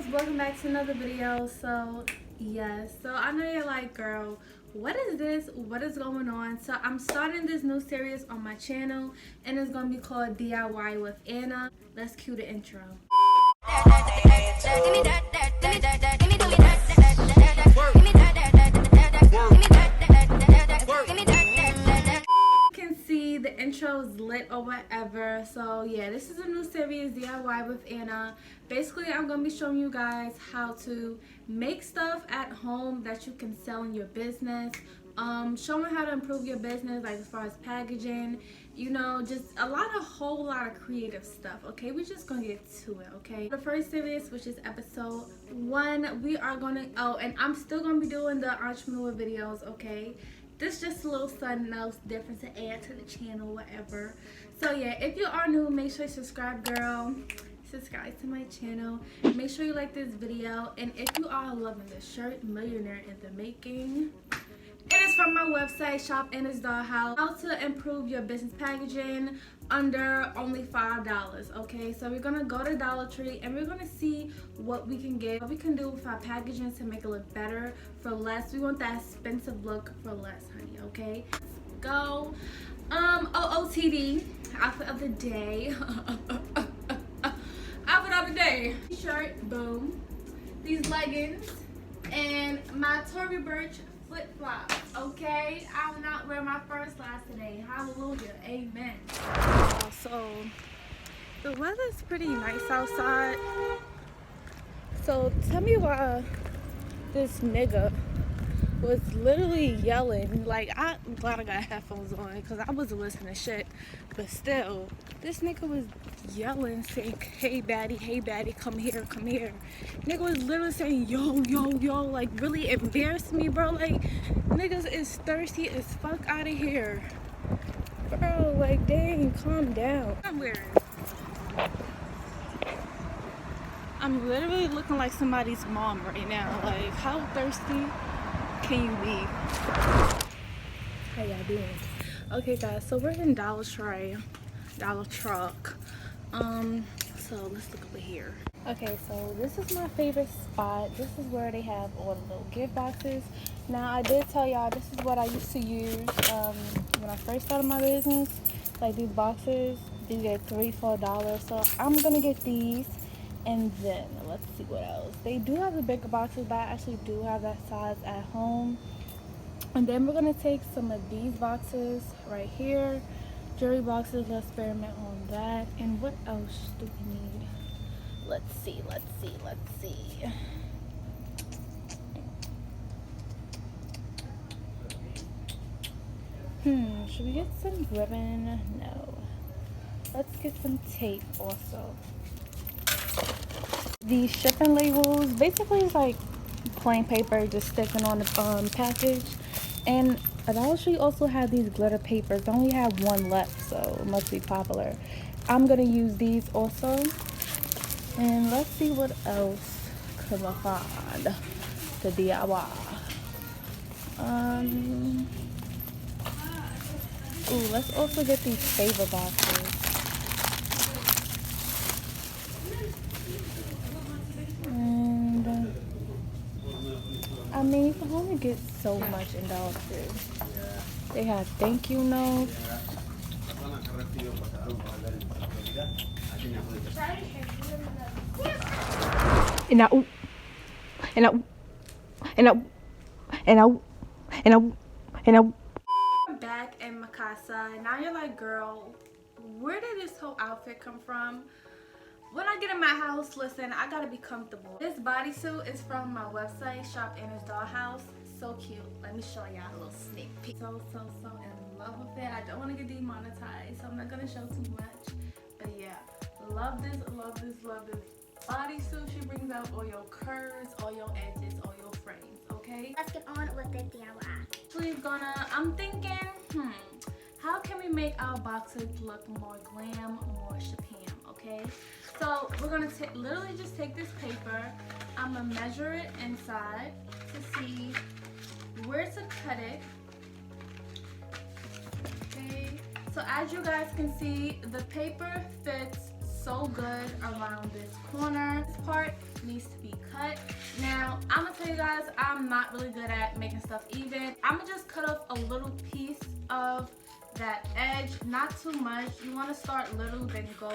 loves, welcome back to another video. So yes, so I know you're like, girl, what is this, what is going on? So I'm starting this new series on my channel, and it's gonna be called DIY with Anna. Let's cue the intro. The intro is lit or whatever. So yeah, this is a new series, DIY with Anna. Basically, I'm gonna be showing you guys how to make stuff at home that you can sell in your business, showing how to improve your business, like as far as packaging, you know, just whole lot of creative stuff. Okay, we're just gonna get to it. Okay, the first series, which is episode 1, we are gonna and I'm still gonna be doing the entrepreneur videos. Okay, this is just a little something else different to add to the channel, whatever. So yeah, if you are new, make sure you subscribe, girl. Subscribe to my channel. Make sure you like this video. And if you are loving this shirt, Millionaire in the Making, it is from my website, Shop Anna's Dollhouse. How to improve your business packaging under only $5. Okay, so we're gonna go to Dollar Tree and we're gonna see what we can get, what we can do with our packaging to make it look better for less. We want that expensive look for less, honey. Okay, let's go. OOTD outfit of the day. Outfit of the day. T-shirt, boom. These leggings and my Tory Burch flip-flops. Okay, I will not wear my first class today. Hallelujah, amen. So the weather's pretty nice outside. So tell me why this nigga was literally yelling. Like, I'm glad I got headphones on because I wasn't listening to shit, but still, this nigga was yelling, saying, hey baddie, come here. Nigga was literally saying, yo, like, really embarrassed me, bro. Like, niggas is thirsty as fuck out of here, bro. Like, dang, calm down. I'm literally looking like somebody's mom right now. Like, how thirsty can you be? How y'all doing? Okay, guys, so we're in Dollar Truck. So let's look over here. Okay, so this is my favorite spot. This is where they have all the little gift boxes. Now, I did tell y'all this is what I used to use when I first started my business. Like, these boxes, you get $3 for $1. So I'm gonna get these. And then let's see what else. They do have the bigger boxes, but I actually do have that size at home. And then we're gonna take some of these boxes right here, jewelry boxes. Let's experiment on that. And what else do we need? Let's see. Should we get some ribbon? No. Let's get some tape also. These shipping labels, basically it's like plain paper just sticking on the package. And Dollar Tree also have these glitter papers. I only have one left, so it must be popular. I'm gonna use these also. And let's see what else can I find to DIY. Ooh, let's also get these favor boxes. I mean, you can only get so much in Dollar Tree. They have thank you notes. I'm back in Mikasa. Now you're like, girl, where did this whole outfit come from? When I get in my house, listen, I gotta be comfortable. This bodysuit is from my website, Shop Anna's Dollhouse. So cute. Let me show y'all a little sneak peek. So in love with it. I don't want to get demonetized, so I'm not gonna show too much. But yeah, love this bodysuit. She brings out all your curves, all your edges, all your frames. Okay. Let's get on with the DIY. I'm thinking, how can we make our boxes look more glam, more Chapam? Okay. So we're gonna literally just take this paper. I'm gonna measure it inside to see where to cut it. Okay. So as you guys can see, the paper fits so good around this corner. This part needs to be because I'm not really good at making stuff even, I'm gonna just cut off a little piece of that edge, not too much. You want to start little then go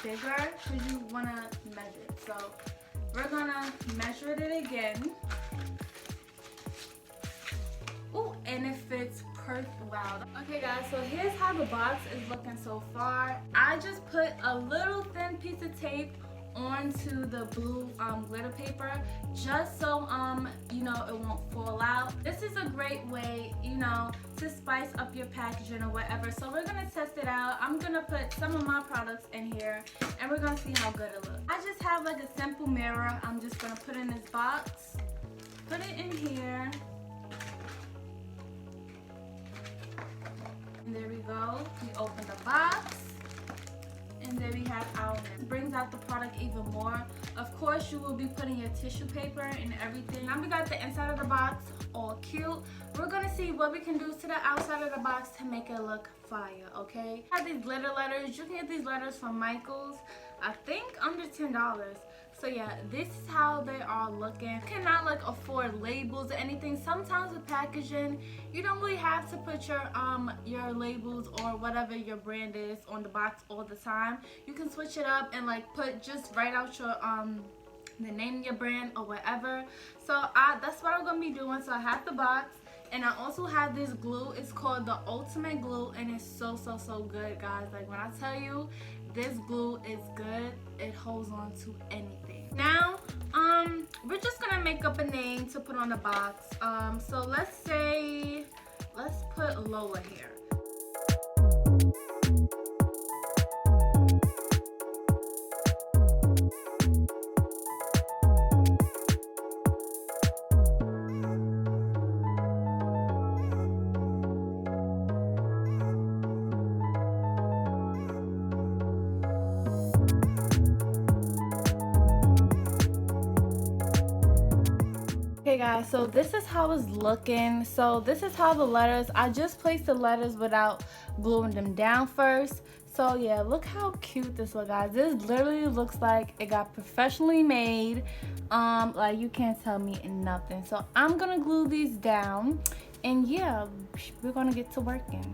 bigger because you want to measure it. So we're gonna measure it again. Ooh, and it fits perfect. Wow. Okay guys, so here's how the box is looking so far. I just put a little thin piece of tape onto the blue glitter paper just so you know, it won't fall out. This is a great way, you know, to spice up your packaging or whatever. So we're gonna test it out. I'm gonna put some of my products in here and we're gonna see how good it looks. I just have like a simple mirror. I'm just gonna put in this box, put it in here, and there we go. We open the box. And there we have our mirror. It brings out the product even more. Of course, you will be putting your tissue paper and everything. Now we got the inside of the box all cute. We're gonna see what we can do to the outside of the box to make it look fire, okay? I have these glitter letters. You can get these letters from Michael's. I think under $10. So yeah, this is how they are looking. You cannot like afford labels or anything. Sometimes with packaging, you don't really have to put your labels or whatever your brand is on the box all the time. You can switch it up and like write out your the name of your brand or whatever. So that's what I'm gonna be doing. So I have the box. And I also have this glue. It's called the Ultimate Glue, and it's so good, guys. Like when I tell you, this glue is good. It holds on to anything. Now, we're just gonna make up a name to put on the box. So let's put Lola here. Okay guys, so this is how it's looking. So this is how the letters, I just placed the letters without gluing them down first. So yeah, look how cute this looks, guys. This literally looks like it got professionally made. Like you can't tell me nothing. So I'm gonna glue these down and yeah, we're gonna get to working.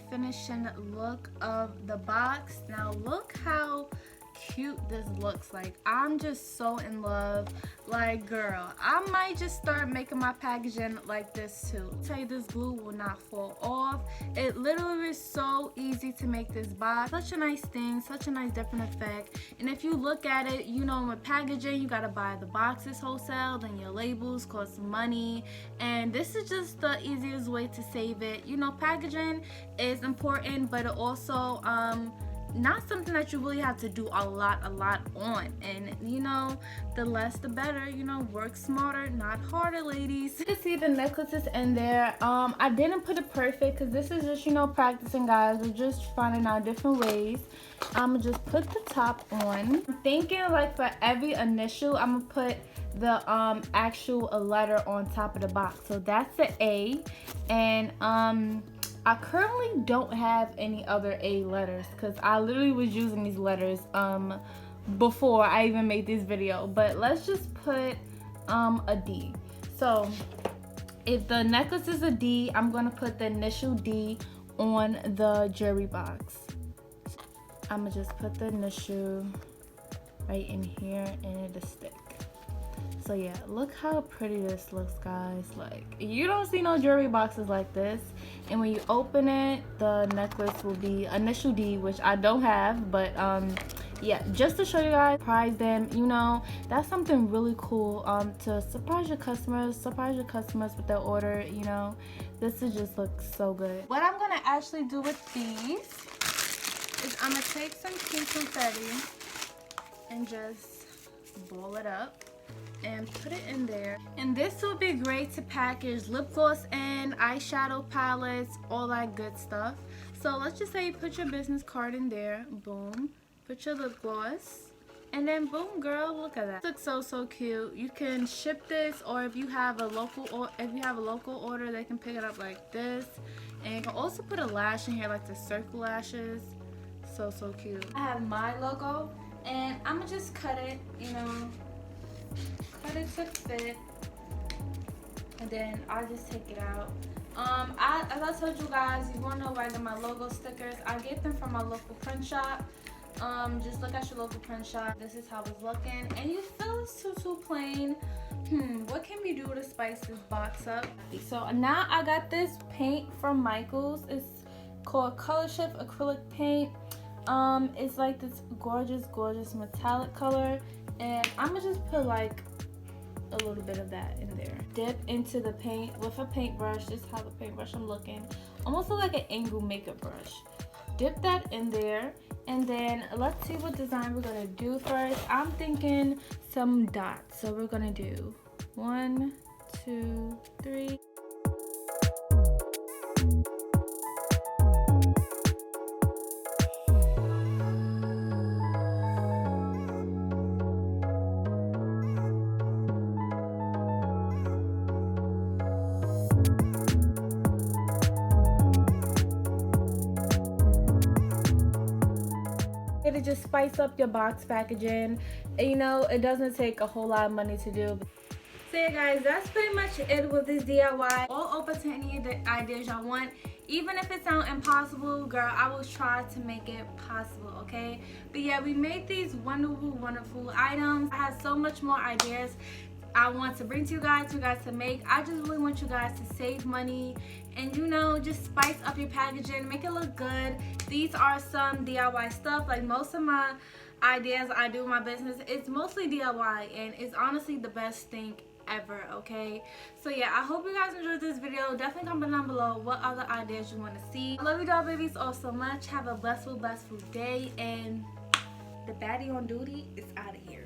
Finishing look of the box. Now look how cute this looks. Like I'm just so in love. Like girl, I might just start making my packaging like this too. I'll tell you, this glue will not fall off. It literally is so easy to make this box. Such a nice thing, such a nice different effect. And if you look at it, you know, with packaging, you gotta buy the boxes wholesale, then your labels cost money, and this is just the easiest way to save it. You know, packaging is important, but it also not something that you really have to do a lot on, and you know, the less the better. You know, work smarter, not harder, ladies. You can see the necklaces in there. I didn't put it perfect because this is just, you know, practicing, guys. We're just finding out different ways. I'm gonna just put the top on. I'm thinking like for every initial, I'm gonna put the actual letter on top of the box. So that's the A, and I currently don't have any other A letters because I literally was using these letters before I even made this video. But let's just put a D. So if the necklace is a D, I'm gonna put the initial D on the jewelry box. I'm gonna just put the initial right in here and it'll stick. So yeah, look how pretty this looks, guys. Like, you don't see no jewelry boxes like this. And when you open it, the necklace will be initial D, which I don't have, but yeah, just to show you guys, surprise them, you know, that's something really cool to surprise your customers with their order, you know. This is just looks so good. What I'm gonna actually do with these is I'm gonna take some tea confetti and just ball it up and put it in there. And this will be great to package lip gloss and eyeshadow palettes, all that good stuff. So let's just say you put your business card in there, boom, put your lip gloss, and then boom, girl, look at that. This looks so cute. You can ship this, or if you have a local order, they can pick it up like this. And you can also put a lash in here, like the circle lashes. So cute. I have my logo, and I'm gonna just cut it, you know, cut it to fit, and then I'll just take it out. As I told you guys, you wanna know where I get my logo stickers. I get them from my local print shop. Just look at your local print shop. This is how it's looking, and you feel it's too plain. What can we do to spice this box up? So now I got this paint from Michaels. It's called Color Shift acrylic paint. It's like this gorgeous metallic color, and I'm gonna just put like a little bit of that in there. Dip into the paint with a paintbrush. This is how the paintbrush I'm looking. Almost look like an angle makeup brush. Dip that in there, and then let's see what design we're gonna do first. I'm thinking some dots. So we're gonna do 1, 2, 3. To just spice up your box packaging. And, you know, it doesn't take a whole lot of money to do. So yeah, guys, that's pretty much it with this DIY. All open to any of the ideas y'all want. Even if it sounds impossible, girl, I will try to make it possible, okay? But yeah, we made these wonderful items. I have so much more ideas I want to bring to you guys to make. I just really want you guys to save money and, you know, just spice up your packaging, make it look good. These are some DIY stuff. Like, most of my ideas I do in my business, it's mostly DIY, and it's honestly the best thing ever, okay? So yeah, I hope you guys enjoyed this video. Definitely comment down below what other ideas you want to see. I love you doll babies all so much. Have a blessful day, and the baddie on duty is out of here.